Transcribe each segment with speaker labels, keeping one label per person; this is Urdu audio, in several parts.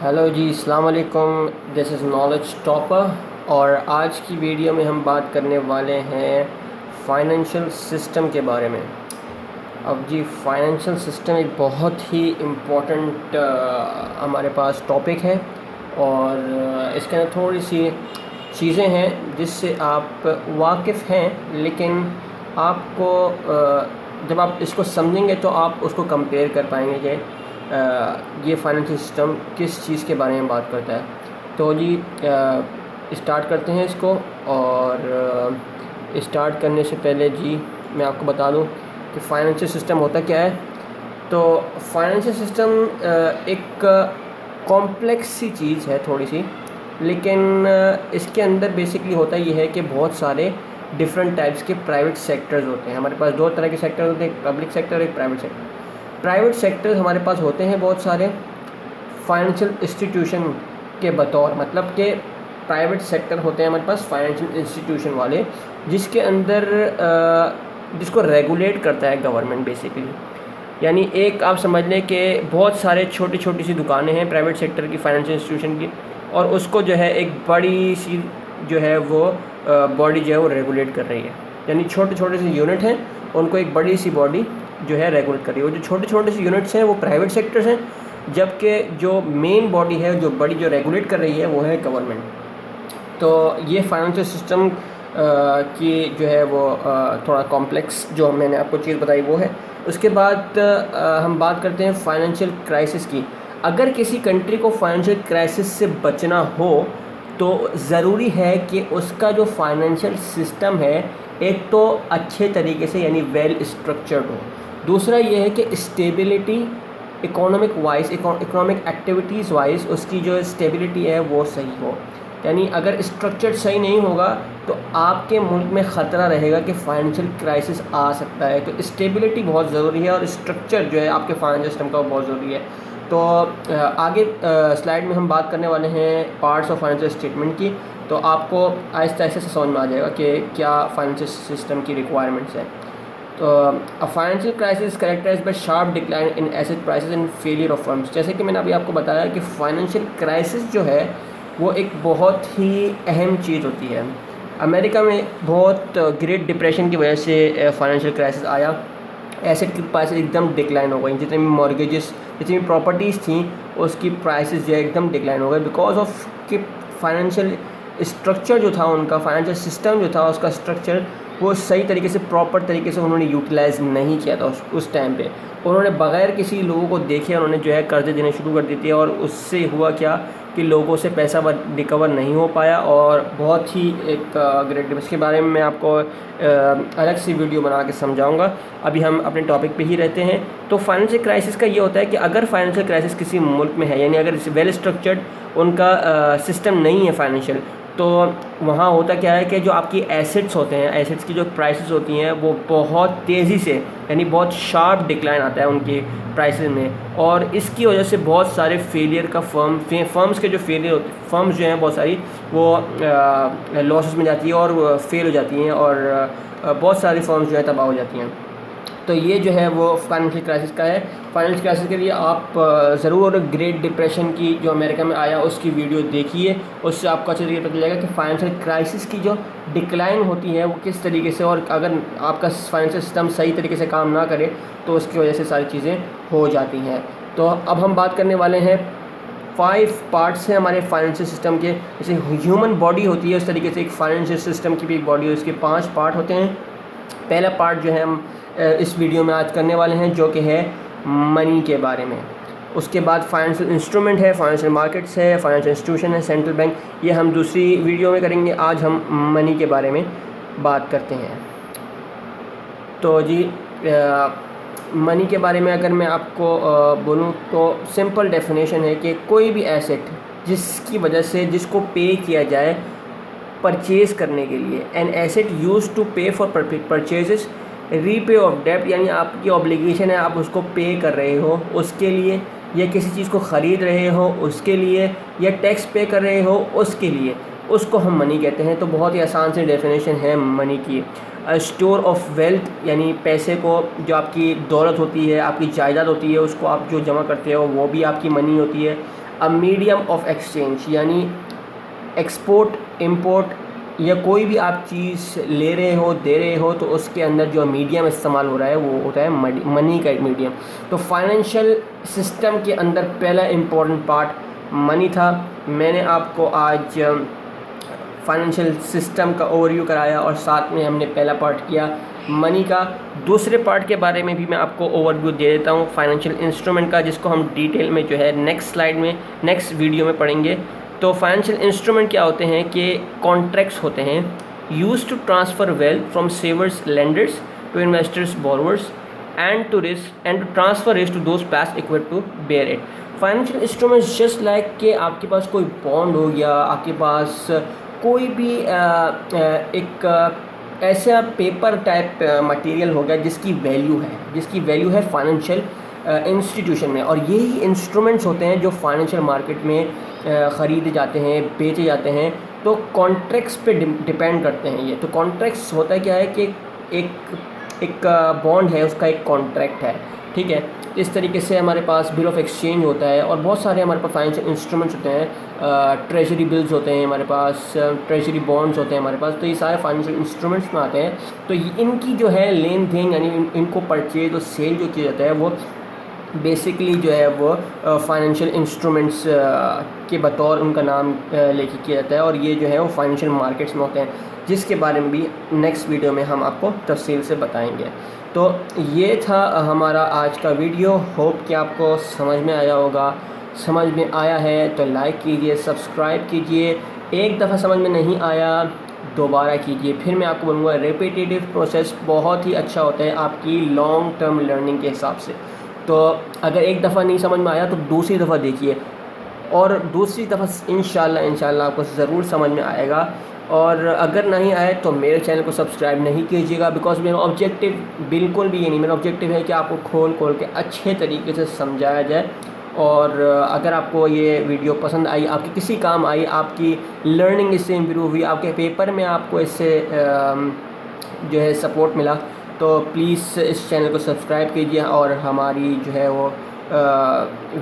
Speaker 1: ہیلو جی، السلام علیکم. دس از نالج ٹاپر اور آج کی ویڈیو میں ہم بات کرنے والے ہیں فائنینشیل سسٹم کے بارے میں. اب جی فائنینشیل سسٹم ایک بہت ہی امپورٹنٹ ہمارے پاس ٹاپک ہے اور اس کے اندر تھوڑی سی چیزیں ہیں جس سے آپ واقف ہیں، لیکن آپ کو جب آپ اس کو سمجھیں گے تو آپ اس کو کمپیئر کر پائیں گے کہ یہ فائنینشیل سسٹم کس چیز کے بارے میں بات کرتا ہے. تو جی اسٹارٹ کرتے ہیں اس کو. اور اسٹارٹ کرنے سے پہلے جی میں آپ کو بتا دوں کہ فائنینشیل سسٹم ہوتا کیا ہے. تو فائنینشیل سسٹم ایک کمپلیکس سی چیز ہے تھوڑی سی، لیکن اس کے اندر بیسکلی ہوتا یہ ہے کہ بہت سارے ڈفرینٹ ٹائپس کے پرائیویٹ سیکٹرز ہوتے ہیں. ہمارے پاس دو طرح کے سیکٹر ہوتے ہیں، ایک پبلک سیکٹر اور ایک پرائیویٹ سیکٹر. پرائیویٹ سیکٹرز ہمارے پاس ہوتے ہیں بہت سارے فائنینشیل انسٹیٹیوشن کے بطور، مطلب کہ پرائیویٹ سیکٹر ہوتے ہیں ہمارے پاس فائنینشیل انسٹیٹیوشن والے، جس کے اندر جس کو ریگولیٹ کرتا ہے گورنمنٹ بیسیکلی. یعنی ایک آپ سمجھ لیں کہ بہت سارے چھوٹی چھوٹی سی دکانیں ہیں پرائیویٹ سیکٹر کی فائنینشیل انسٹیٹیوشن کی، اور اس کو جو ہے ایک بڑی سی جو ہے وہ باڈی جو ہے وہ ریگولیٹ کر رہی ہے. یعنی چھوٹے چھوٹے سے یونٹ ہیں، ان کو ایک بڑی سی باڈی جو ہے ریگولیٹ کر رہی ہے. وہ جو چھوٹے چھوٹے سے یونٹس ہیں وہ پرائیویٹ سیکٹرز ہیں، جبکہ جو مین باڈی ہے جو بڑی جو ریگولیٹ کر رہی ہے وہ ہے گورنمنٹ. تو یہ فائنینشیل سسٹم کی جو ہے وہ تھوڑا کمپلیکس جو میں نے آپ کو چیز بتائی وہ ہے. اس کے بعد ہم بات کرتے ہیں فائنینشیل کرائسس کی. اگر کسی کنٹری کو فائنینشیل کرائسس سے بچنا ہو تو ضروری ہے کہ اس کا جو فائنینشیل سسٹم ہے ایک تو اچھے طریقے سے یعنی ویل اسٹرکچرڈ ہو. دوسرا یہ ہے کہ stability economic wise, economic activities wise اس کی جو اسٹیبلٹی ہے وہ صحیح ہو. یعنی اگر اسٹرکچر صحیح نہیں ہوگا تو آپ کے ملک میں خطرہ رہے گا کہ فائنینشیل کرائسس آ سکتا ہے. تو اسٹیبلٹی بہت ضروری ہے اور اسٹرکچر جو ہے آپ کے فائنینشیل سسٹم کا وہ بہت ضروری ہے. تو آگے سلائڈ میں ہم بات کرنے والے ہیں پارٹس آف فائنینشیل اسٹیٹمنٹ کی. تو آپ کو آہستہ آہستہ سے سمجھ میں آ جائے گا کہ کیا فائنینشیل سسٹم کی ریکوائرمنٹس ہیں. تو financial crisis characterized by sharp decline in asset prices and failure of firms. جیسے کہ میں نے ابھی آپ کو بتایا کہ فائنینشیل کرائسس جو ہے وہ ایک بہت ہی اہم چیز ہوتی ہے. امریکہ میں بہت گریٹ ڈپریشن کی وجہ سے فائنینشیل کرائسس آیا. ایسٹ کی پرائسز ایک دم ڈکلائن ہو گئی، جتنے بھی مارگیجز جتنی بھی پراپرٹیز تھیں اس کی پرائسز جو ہے ایک دم ڈکلائن ہو گئے، بیکاز آف کہ فائنینشیل اسٹرکچر جو تھا ان کا، فائنینشیل سسٹم جو تھا اس کا اسٹرکچر وہ صحیح طریقے سے پراپر طریقے سے انہوں نے یوٹیلائز نہیں کیا تھا. اس ٹائم پہ انہوں نے بغیر کسی لوگوں کو دیکھے انہوں نے جو ہے قرضے دینے شروع کر دیے، اور اس سے ہوا کیا کہ لوگوں سے پیسہ ریکور نہیں ہو پایا. اور بہت ہی ایک گریٹ اس کے بارے میں آپ کو الگ سی ویڈیو بنا کے سمجھاؤں گا. ابھی ہم اپنے ٹاپک پہ ہی رہتے ہیں. تو فائنینشیل کرائسس کا یہ ہوتا ہے کہ اگر فائنینشیل کرائسس کسی ملک میں ہے، یعنی اگر ویل اسٹرکچرڈ ان کا سسٹم نہیں ہے فائنینشیل، تو وہاں ہوتا کیا ہے کہ جو آپ کی ایسٹس ہوتے ہیں، ایسٹس کی جو پرائسز ہوتی ہیں وہ بہت تیزی سے یعنی بہت شارپ ڈکلائن آتا ہے ان کی پرائسز میں. اور اس کی وجہ سے بہت سارے فیلئر کا فرمز کے جو فیلئر فرمز جو ہیں بہت ساری وہ لاسز میں جاتی ہیں اور فیل ہو جاتی ہیں، اور بہت ساری فرمز جو ہے تباہ ہو جاتی ہیں. تو یہ جو ہے وہ فائنینشیل کرائسس کا ہے. فائنینشیل کرائسس کے لیے آپ ضرور گریٹ ڈپریشن کی جو امریکہ میں آیا اس کی ویڈیو دیکھیے، اس سے آپ کو اچھے طریقے پتہ چلے گا کہ فائنینشیل کرائسس کی جو ڈکلائن ہوتی ہے وہ کس طریقے سے، اور اگر آپ کا فائنینشیل سسٹم صحیح طریقے سے کام نہ کرے تو اس کی وجہ سے ساری چیزیں ہو جاتی ہیں. تو اب ہم بات کرنے والے ہیں 5 پارٹس ہیں ہمارے فائنینشیل سسٹم کے. جیسے ہیومن باڈی ہوتی ہے اس طریقے سے ایک فائنینشیل سسٹم کی بھی ایک باڈی ہے، اس کے 5 پارٹ ہوتے ہیں. پہلا پارٹ جو ہے ہم اس ویڈیو میں آج کرنے والے ہیں جو کہ ہے منی کے بارے میں. اس کے بعد فائنینشیل انسٹرومنٹ ہے، فائنینشیل مارکیٹس ہے، فائنینشیل انسٹیٹیوشن ہے، سینٹرل بینک. یہ ہم دوسری ویڈیو میں کریں گے. آج ہم منی کے بارے میں بات کرتے ہیں. تو جی منی کے بارے میں اگر میں آپ کو بولوں تو سمپل ڈیفینیشن ہے کہ کوئی بھی ایسٹ جس کی وجہ سے جس کو پے کیا جائے پرچیز کرنے کے لیے، an asset use to pay for purchases, repay of debt یعنی آپ کی اوبلیگیشن ہے آپ اس کو پے کر رہے ہو اس کے لیے، یا کسی چیز کو خرید رہے ہو اس کے لیے، یا ٹیکس پے کر رہے ہو اس کے لیے، اس کو ہم منی کہتے ہیں. تو بہت ہی آسان سے ڈیفینیشن ہے منی کی. اسٹور آف ویلتھ یعنی پیسے کو، جو آپ کی دولت ہوتی ہے، آپ کی جائیداد ہوتی ہے، اس کو آپ جو جمع کرتے ہو وہ بھی آپ کی منی ہوتی ہے. میڈیم آف ایکسچینج، یعنی ایکسپورٹ امپورٹ یا کوئی بھی آپ چیز لے رہے ہو دے رہے ہو تو اس کے اندر جو میڈیم استعمال ہو رہا ہے وہ ہوتا ہے منی کا ایک میڈیم. تو فائنینشیل سسٹم کے اندر پہلا امپورٹنٹ پارٹ منی تھا. میں نے آپ کو آج فائنینشیل سسٹم کا اوور ویو کرایا اور ساتھ میں ہم نے پہلا پارٹ کیا منی کا. دوسرے پارٹ کے بارے میں بھی میں آپ کو اوور ویو دے دیتا ہوں فائنینشیل انسٹرومنٹ کا، جس کو ہم ڈیٹیل میں جو ہے نیکسٹ سلائیڈ میں نیکسٹ ویڈیو میں پڑھیں گے. تو فائنینشیل انسٹرومنٹ کیا ہوتے ہیں کہ کانٹریکٹس ہوتے ہیں use to transfer wealth from savers lenders to investors borrowers and to transfer risk to those best equipped to bear it. Financial instruments just like کہ آپ کے پاس کوئی بانڈ ہو گیا، آپ کے پاس کوئی بھی ایک ایسا پیپر ٹائپ مٹیریل ہو گیا جس کی ویلیو ہے فائنینشیل انسٹیٹیوشن میں. اور یہی انسٹرومنٹس ہوتے ہیں جو فائنینشیل مارکیٹ میں خریدے جاتے ہیں، بیچے جاتے ہیں. تو کانٹریکٹس پہ ڈپینڈ کرتے ہیں یہ. تو کانٹریکٹس ہوتا ہے کیا ہے کہ ایک بانڈ ہے، اس کا ایک کانٹریکٹ ہے، ٹھیک ہے. اس طریقے سے ہمارے پاس بل آف ایکسچینج ہوتا ہے اور بہت سارے ہمارے پاس فائنینشیل انسٹرومنٹس ہوتے ہیں. ٹریجری بلز ہوتے ہیں ہمارے پاس، ٹریجری بانڈز ہوتے ہیں ہمارے پاس. تو یہ سارے فائنینشیل انسٹرومنٹس میں آتے ہیں. تو ان کی جو ہے لین دین، یعنی ان کو پرچیز اور سیل جو کیا جاتا ہے وہ بیسکلی جو ہے وہ فائنینشیل انسٹرومنٹس کے بطور ان کا نام لے کے کیا جاتا ہے. اور یہ جو ہے وہ فائنینشیل مارکیٹس میں ہوتے ہیں، جس کے بارے میں بھی نیکسٹ ویڈیو میں ہم آپ کو تفصیل سے بتائیں گے. تو یہ تھا ہمارا آج کا ویڈیو. ہوپ کہ آپ کو سمجھ میں آیا ہوگا. سمجھ میں آیا ہے تو لائک کیجئے، سبسکرائب کیجئے. ایک دفعہ سمجھ میں نہیں آیا دوبارہ کیجئے. پھر میں آپ کو بولوں گا ریپیٹیٹیو پروسیس بہت ہی اچھا ہوتا ہے آپ کی لانگ ٹرم لرننگ کے حساب سے. تو اگر ایک دفعہ نہیں سمجھ میں آیا تو دوسری دفعہ دیکھیے، اور دوسری دفعہ انشاءاللہ آپ کو ضرور سمجھ میں آئے گا. اور اگر نہیں آئے تو میرے چینل کو سبسکرائب نہیں کیجیے گا، بیکاز میرا آبجیکٹو بالکل بھی یہ نہیں. میرا آبجیکٹو ہے کہ آپ کو کھول کے اچھے طریقے سے سمجھایا جائے. اور اگر آپ کو یہ ویڈیو پسند آئی، آپ کی کسی کام آئی، آپ کی لرننگ اس سے امپروو ہوئی، آپ کے پیپر میں آپ کو اس سے جو ہے سپورٹ ملا، تو پلیز اس چینل کو سبسکرائب کیجیے. اور ہماری جو ہے وہ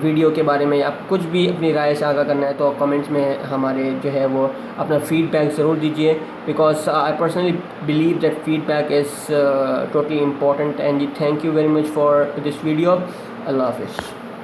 Speaker 1: ویڈیو کے بارے میں آپ کچھ بھی اپنی رائے سے آگاہ کرنا ہے تو کمنٹس میں ہمارے جو ہے وہ اپنا فیڈ بیک ضرور دیجیے. Because I personally believe that feedback is totally important. And thank you very much for this video. اللہ حافظ.